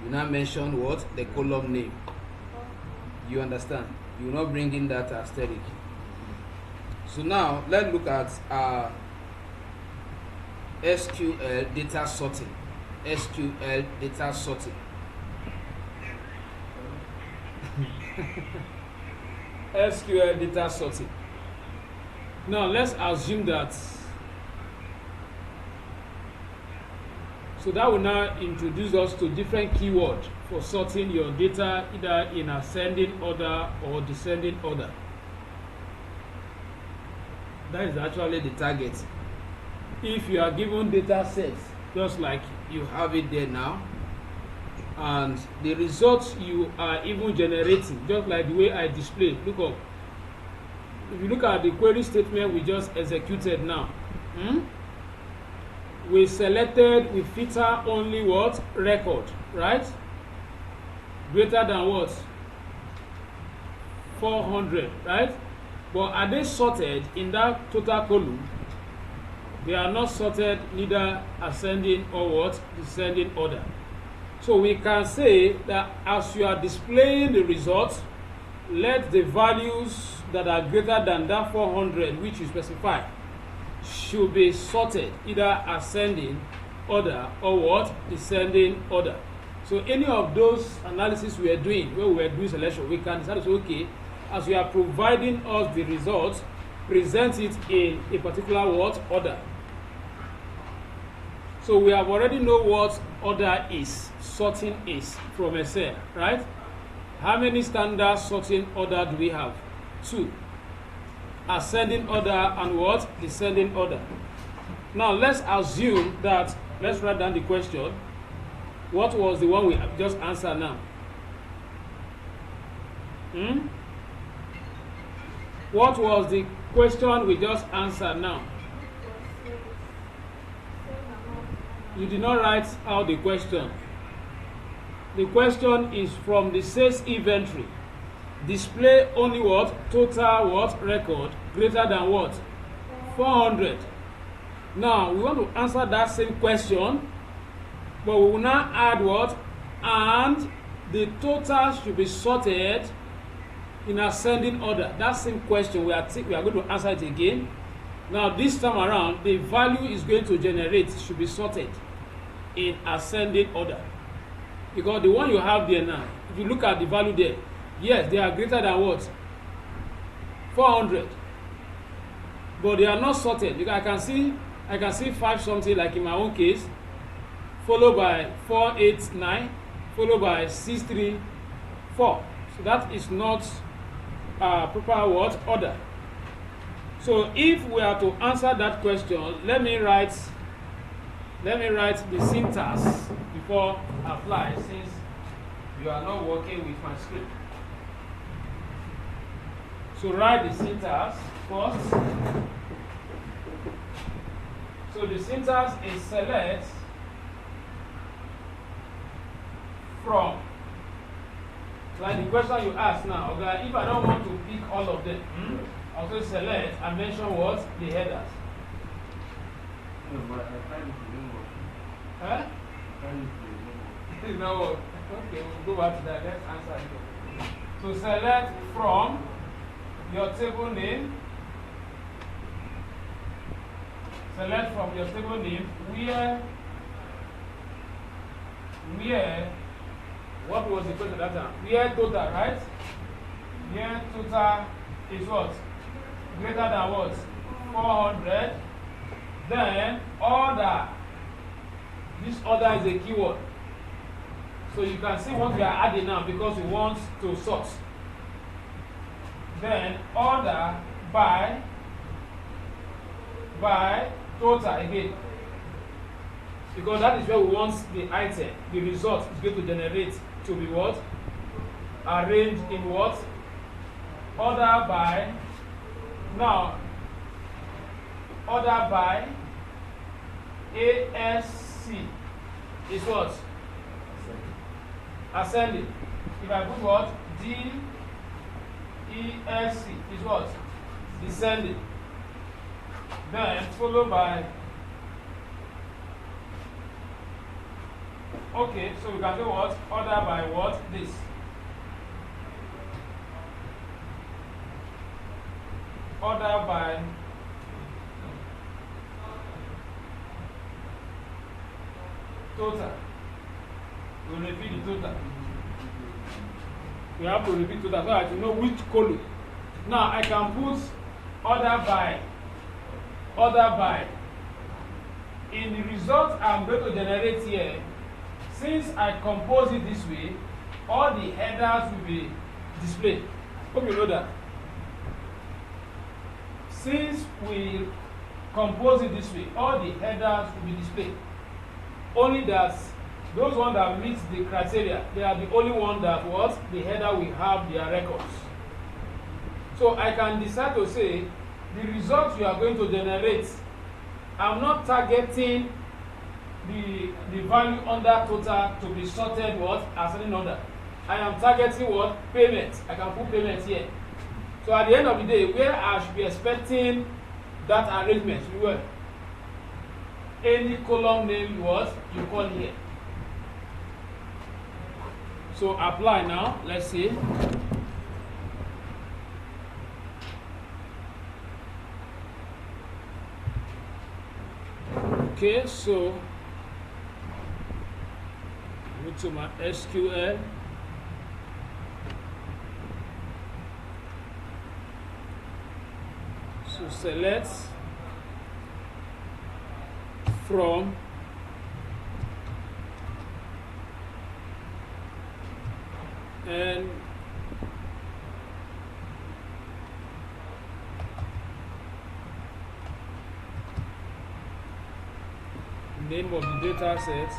You now mention what? The column name. You understand? You will not bring in that asterisk. So now let's look at SQL data sorting. SQL data sorting. SQL data sorting. Now let's assume that. So that will now introduce us to different keywords for sorting your data either in ascending order or descending order. That is actually the target. If you are given data sets, just like you have it there now, and the results you are even generating, just like the way I displayed, look up. If you look at the query statement we just executed now, we selected, we filter only what? Record, right? Greater than what? 400, right? But are they sorted in that total column? They are not sorted neither ascending or what? Descending order. So we can say that as you are displaying the results, let the values that are greater than that 400 which you specify should be sorted either ascending order or what? Descending order. So any of those analysis we are doing, where we are doing selection, we can decide to say, okay, as you are providing us the results, present it in a particular what? Order. So we have already know what order is, sorting is from Excel, right? How many standard sorting order do we have? 2. Ascending order and what? Descending order. Now let's assume that, let's write down the question. What was the one we just answered now? What was the question we just answered now? You did not write out the question. The question is from the sales inventory. Display only what? Total what? Record greater than what? 400. Now we want to answer that same question, but we will now add what? And the total should be sorted in ascending order. That same question we are going to answer it again. Now this time around, the value is going to generate should be sorted in ascending order, because the one you have there now, if you look at the value there, yes, they are greater than what? 400, but they are not sorted, because I can see 5 something, like in my own case, followed by 489, followed by 634. So that is not proper what? Order. So if we are to answer that question, let me write the syntax before apply, since you are not working with my script. So write the syntax first. So the syntax is select from, like the question you asked now, okay, if I don't want to pick all of them, I'll say select and mention what? The headers. No, but I find it didn't work. Huh? I find it didn't work. No. Okay, we'll go back to that. Let's answer it. So select from your table name. Select from your table name where what was the question that time? Where total, right? Where total is what? Greater than what? 400. Then order. This order is a keyword. So you can see what we are adding now because we want to sort. Then order by total again. Because that is where we want the item, the result is going to generate to be what? Arranged in what? Order by. Now, order by ASC is what? Ascending. If I put what? DESC is what? Descending. Then followed by Okay, so we can say what? Order by what? This. Order by total. We repeat the total. We have to repeat total so that you know which column. Now I can put order by. In the result I'm going to generate here, since I compose it this way, all the headers will be displayed. Hope you know that. Since we compose it this way, all the headers will be displayed. Only that those ones that meet the criteria, they are the only one that what the header will have their records. So I can decide to say the result you are going to generate, I'm not targeting the value under total to be sorted what as any order. I am targeting what? Payment. I can put payment here. So at the end of the day, where I should be expecting that arrangement, you will. Any column name what you call here. So apply now. Let's see. Okay, so go to my SQL. So select from and name of the data set,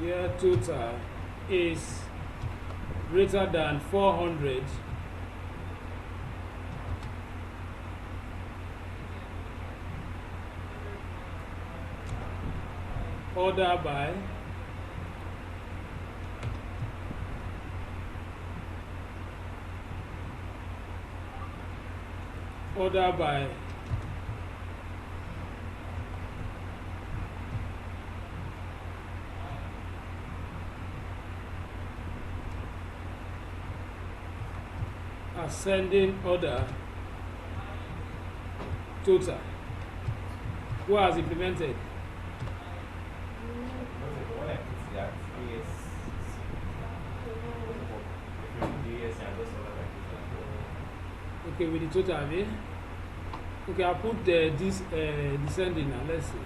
where total is greater than 400, order by ascending order total. Who has implemented? Okay, with the total, eh? Okay, I'll put this descending now. Let's see.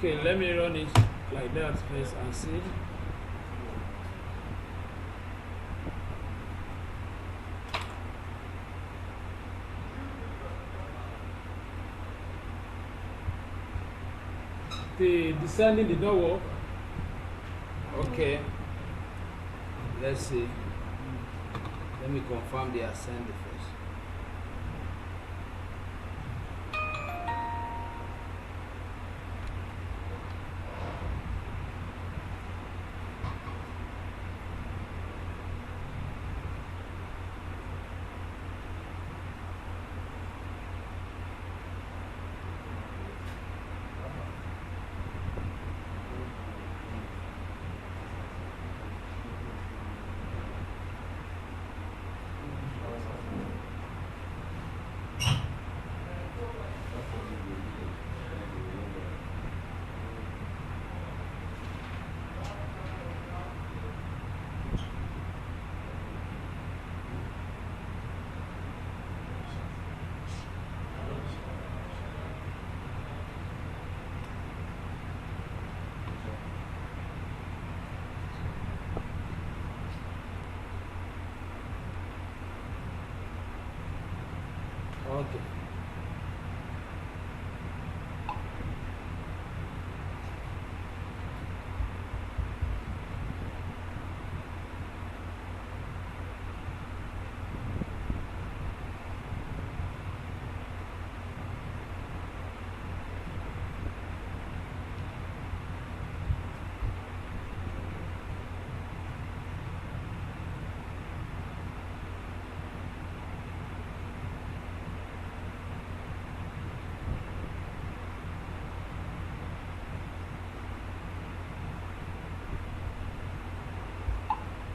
Okay, let me run it like that first and see. The descending did not work. Okay, let's see. Let me confirm the ascending first. Okay.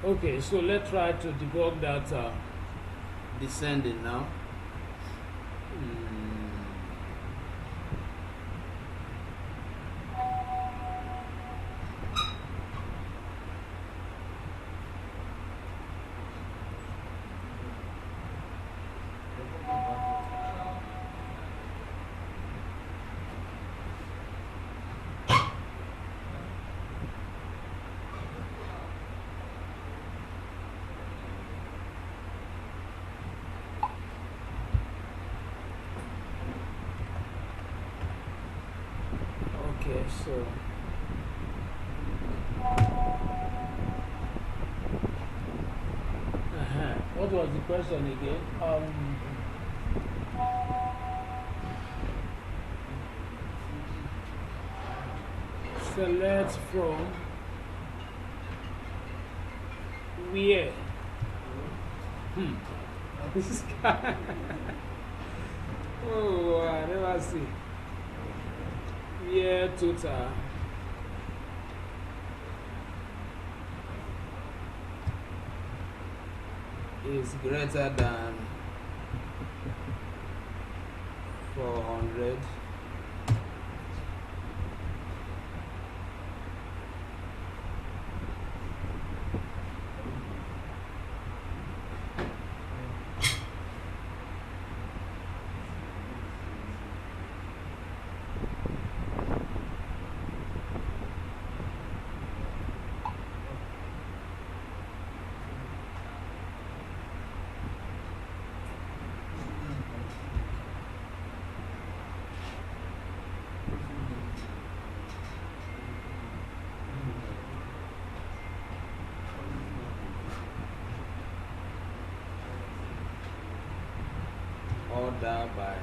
Okay, so let's try to debug that descending now. Okay, so what was the question again? Select from where? This guy. Oh, I never see. Where total is greater than 400. Order by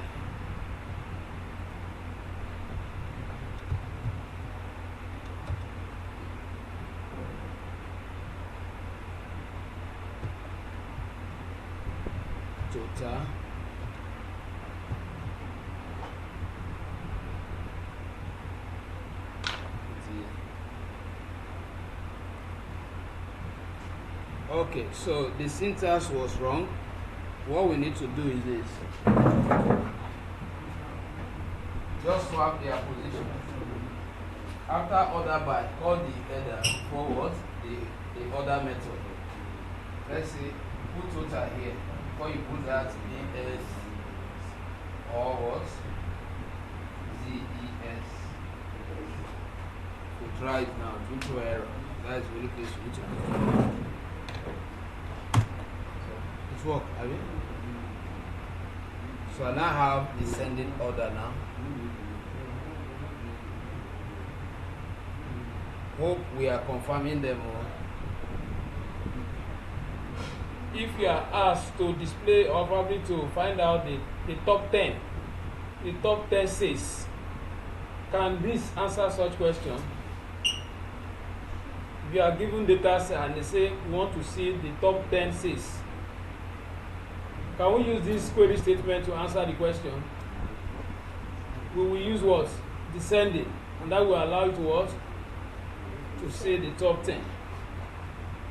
total okay, so the syntax was wrong. What we need to do is this. Just swap their position. After order by, call the header forward the order method. Let's say put total here. Before you put that ES or what? ZES. We try it now. Due to error. That is really close to each other. It's work, have you? So I now have descending order now. Hope we are confirming them all. If you are asked to display or probably to find out the top 10, the top 10 says, can this answer such question? If you are given data set and they say we want to see the top 10 says, can we use this query statement to answer the question? We will use what? Descending, and that will allow you to what? To say the top 10.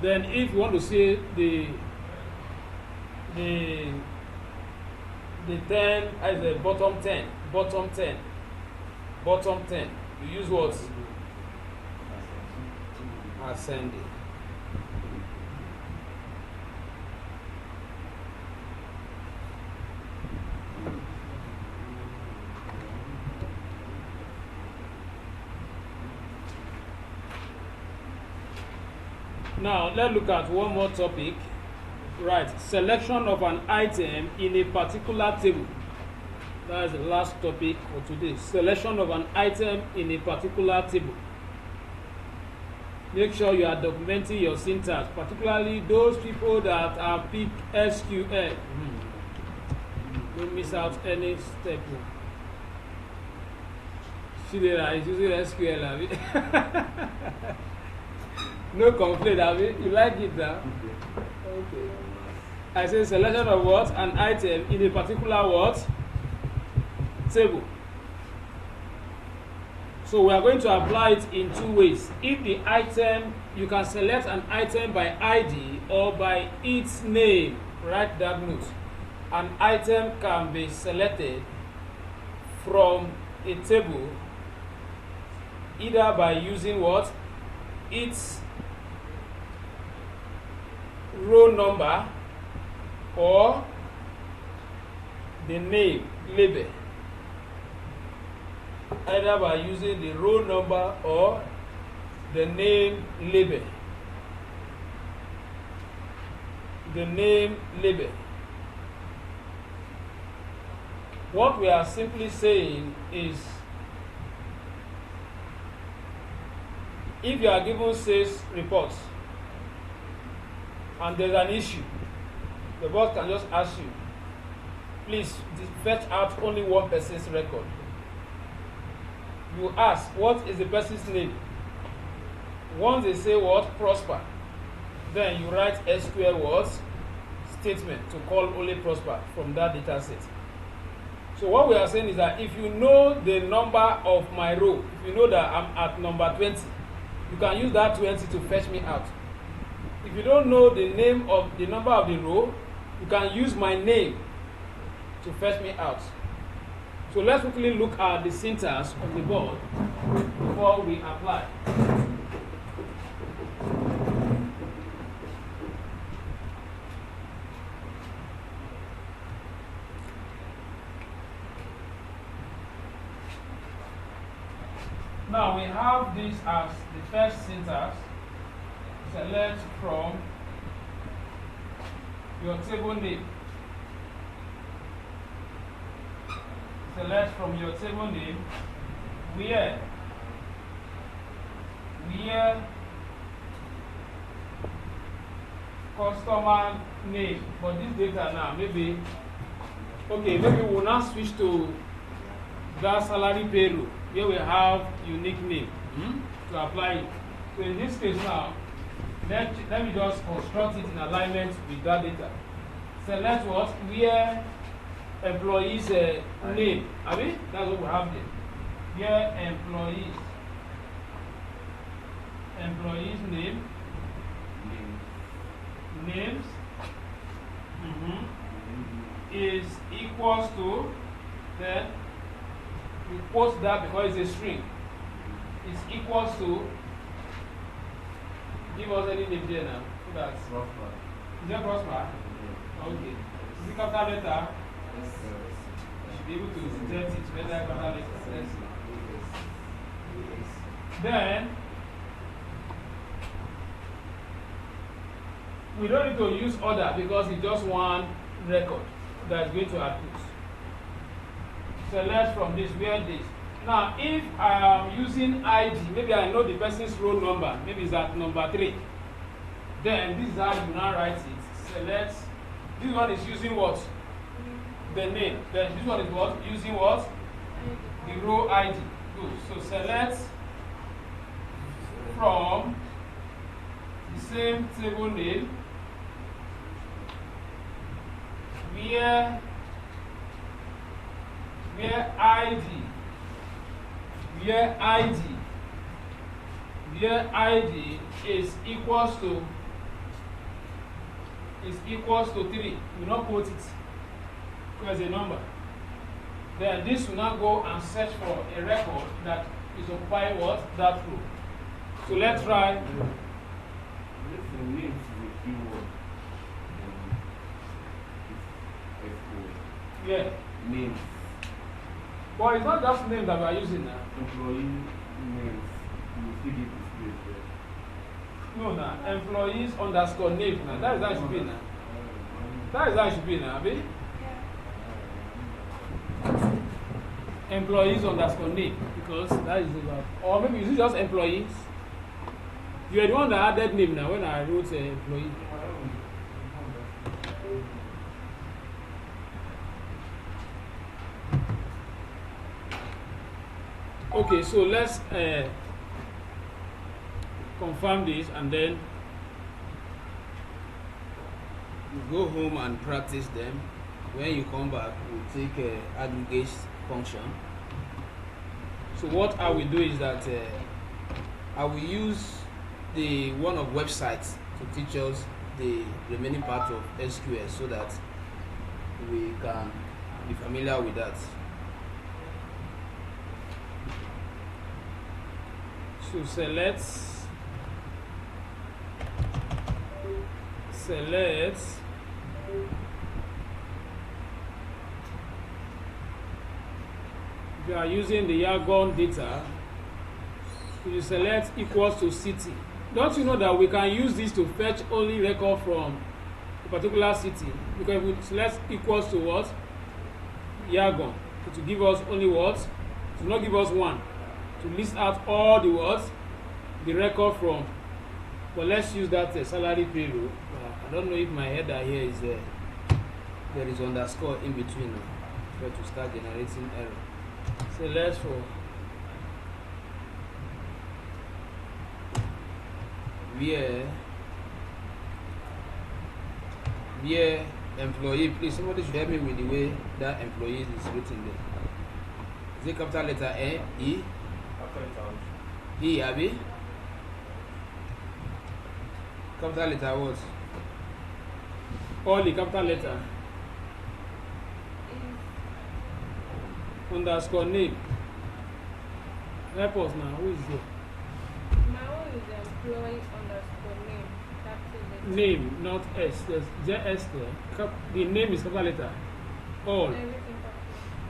Then if you want to see the 10 as the bottom 10, you use what? Ascending. Now let's look at one more topic. Right, selection of an item in a particular table. That is the last topic for today. Selection of an item in a particular table. Make sure you are documenting your syntax, particularly those people that are pick SQL. Don't miss out any step. Shidera is using SQL, Abi. No complaint, Abi. You like it now? Okay. I say selection of what? An item in a particular what? Table. So we are going to apply it in two ways. If the item, you can select an item by ID or by its name. Write that note. An item can be selected from a table either by using what? Its row number or the name label. Either by using the row number or the name label. The name label. What we are simply saying is, if you are given sales reports and there's an issue, the boss can just ask you, please fetch out only one person's record. You ask, what is the person's name? Once they say what? Prosper. Then you write SQL words statement to call only Prosper from that data set. So what we are saying is that if you know the number of my row, if you know that I'm at number 20, you can use that 20 to fetch me out. If you don't know the name of the number of the row, you can use my name to fetch me out. So let's quickly look at the syntax on the board before we apply. Now we have this as the first syntax. Select from your table name. Select from your table name where customer name. For this data now, maybe we'll now switch to that salary payroll where we have unique name to apply it. So in this case now, let me just construct it in alignment with that data. Select what? Where employees name. Abi? That's what we have there. Where employees name. Names is equals to, then we post that because it's a string. It's equals to, give us any name there now. So that's Prosper. Is that Prosper? Okay. Is it capital letter? Should be able to detect it whether capital letter. Then we don't need to use order because it's just one record that's going to output. Select from this, where this. Now, if I am using ID, maybe I know the person's roll number, maybe it's at number 3. Then this is how you now write it. Select. This one is using what? The name. Then this one is what? Using what? The row ID. Good. So select from the same table name where ID is equals to 3. We not quote it because a number. Then this will now go and search for a record that is occupying what? That row. So let's try. Names is a keyword. Yeah. Names. But it's not just name that we are using now. Employee names. You see the display there. No, now. Employees underscore name now. That is how it should be now. That is how it should be now, Abi. Yeah. employees underscore name because that is the one. Or maybe is it just employees? You are the one that added name now when I wrote employee. Okay, so let's confirm this and then you go home and practice them. When you come back, we'll take aggregate function. So what I will do is that I will use the one of websites to teach us the remaining part of SQL so that we can be familiar with that. So select if you are using the Yargon data, you select equals to city. Don't you know that we can use this to fetch only record from a particular city? Because if we select equals to what? Yargon, to give us only what? To not give us one. To list out all the words, the record from. But let's use that salary payroll. I don't know if my header here is there is underscore in between. Try to start generating error. So let's for where employee, please somebody should help me with the way that employee is written there. Is it capital letter A, E? E, Abi? Capital letter what? All the capital letter. Underscore name. Help us now. Who is there? My own is employee underscore name. Capital letter. Name, not S. There's JS there. The name is capital letter. All. Everything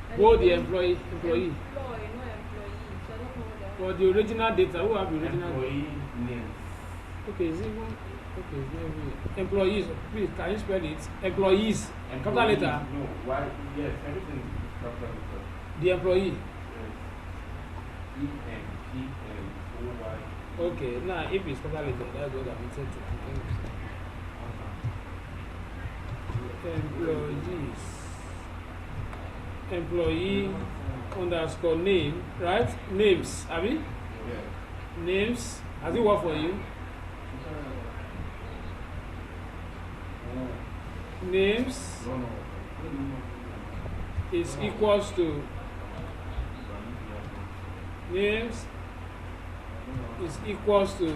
capital. Both the employee. Employee, not employee. So I don't know what For the original data, who have the original Employee name. Okay, is it one? Okay, it's not even employees. Please, can you spell it? Employees. Capital letter. No, why? Yes, everything is capital letter. The employee. Yes. E-M-P-L-O-Y. Okay, now if it's capital letter, that's what I'm intended to. Employees. Employee underscore name, right? Names, Abi? Yeah. Names. Has it worked for you? Names is equals to names is equals to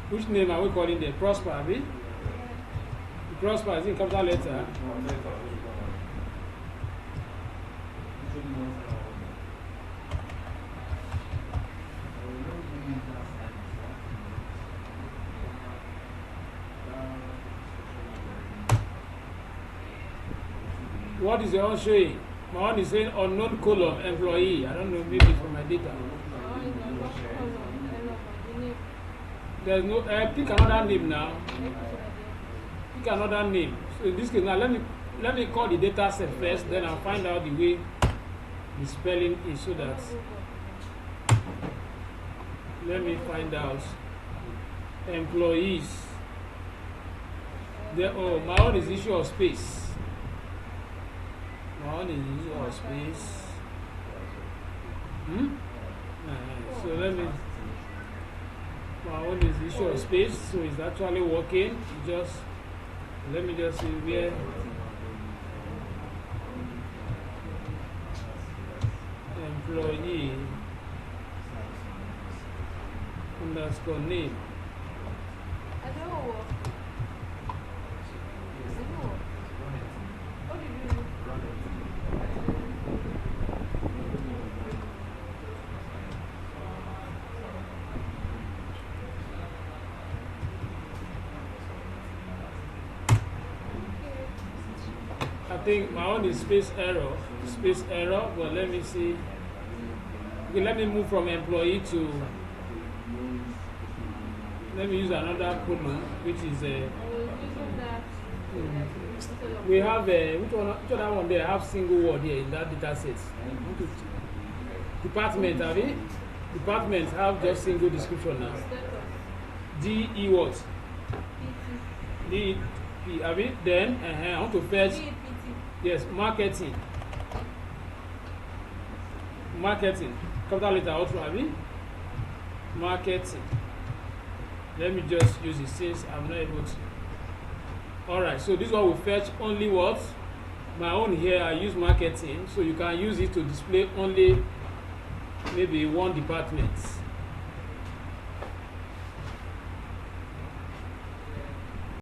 which name are we calling there? Prosper, Abi? The Prosper is in capital letter. What is your own showing? My one is saying unknown column employee. I don't know, maybe from my data. My own is underscore name. There's no pick another name now. Pick another name. So in this case now let me call the data set first, then I'll find out the way the spelling is so that let me find out employees. Oh, my own is issue of space. My own is issue of space. So let me. My own is issue of space, so it's actually working. Just let me just see where. Employee underscore name. I don't know what. What did you do? I think my own is space error, but let me see. Okay, let me move from employee to, let me use another column, which is a, I was using that. We have which other one there have single word here in that data set? Department, have it? Departments have just single description now. D E what? D E P, have it? Then I want to fetch. Yes, marketing. Marketing. Capital letter also, have it? Marketing. Let me just use it since I'm not able to. Alright, so this one will fetch only what? My own here, I use marketing, so you can use it to display only maybe one department.